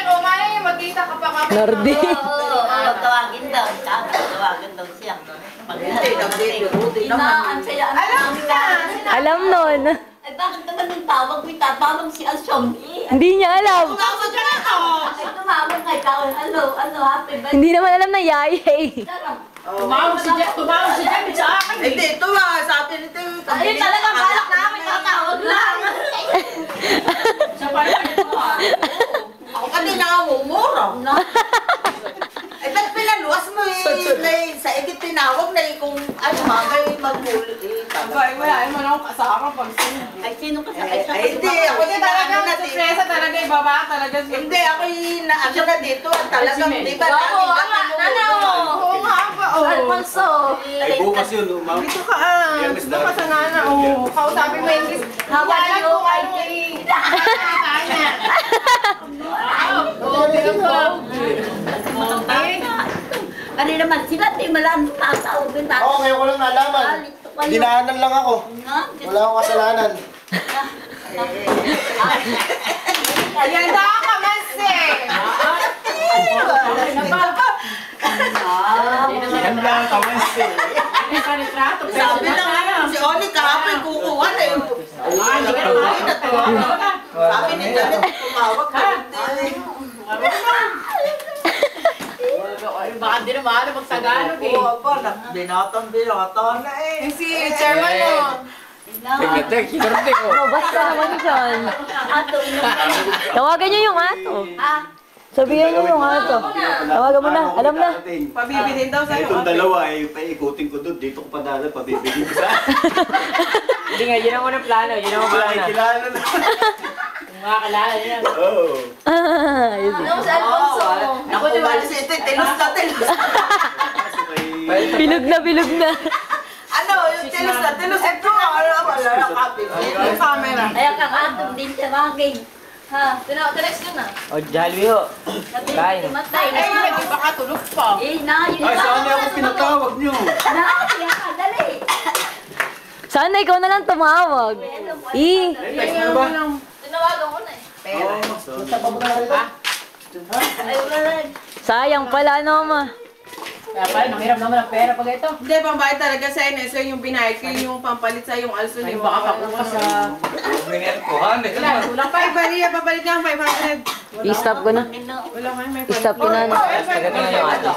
o malay magkita ka pa kami. Nordi. Oo, tawagin daw. Tawagin daw siya. Alam nun. Ay, bakit naman yung tawag? May tatawag si Alsyomi. Hindi niya alam. Tumawag ka na ako. Ay, tumawag nga ikaw. Ano, happy birthday. Hindi naman alam na yaya eh. Tumawag si Jack sa akin. Hindi, ito nga, sabi nito. Ay, talaga balak namin tatawag lang. Sa pala ito Ako kanina nga mumura. Ay, ba't pinaluwas mo eh? Sa ikit tinawag na kung ano mga magmuli. Ay, wala mo na akong kasama pag Ay, sino ka sa ay, Hindi, ako Hindi talaga na dito. surpresa talaga yung baba talaga. Hindi, ako yung ano na dito. Talagang, di ba? Oo, Oo nga ba? Alfonso. Ay, bukas yun, ma'am. Dito ka Dito ka sa nana. Kausapin mo yung Hawala ko ano Ano naman sila, di malang tatawag yung tatawag. Oo, ngayon ko lang nalaman. Dinaanan lang ako. Wala akong kasalanan. Ayan na ka, Manse! Yan lang, kamansi. Sabi lang, si Oni kahapon kukuha na yun. Sabi ni Janet, tumawag ka. Baka di naman ano magtagalog eh. Oo, ba? Binatan na eh. Si chairman mo. Tek, kinarte ko. Oh, basta naman dyan. Tawagan niyo yung ato. Sabihan niyo yung ato. Tawagan mo na. Alam na. Pabibilin daw sa'yo. Itong dalawa ay paikutin ko doon. Dito ko pa dala, pabibilin ko sa... Hindi nga, yun ang unang plano. Yun ang unang plano. Kilala na. Makakilala niya. Oo. Ayun. Ano sa Alfonso? Naku, di ba? Tilos na. Bilog na, bilog na. Ano, yung tilos na. Ito nga, wala na copy. Yung camera. Kaya kang atong din siya bagay. Ha? Tinex yun na. O, Jalwi ho. Kain. Tumatay. Ay, hindi baka tulog pa. Eh, na, yun Ay, saan niya ako pinatawag niyo? Na, kaya ka, dali. Sana ikaw na lang tumawag. Eh, Tinawagan ko na eh. Ay, wala na. sayang pala naman. Kaya pala, nanghiram naman ang pera pag ito. Hindi, pambayad talaga sa NSO yung binayad ko, yung pampalit sa yung also yung baka pakuha sa... Minit ko, ha? Kulang pa, Maria, papalit nga ang 500. I-stop ko na. Ino. Wala kayo, may I-stop ko na. Tagatin na yung ato.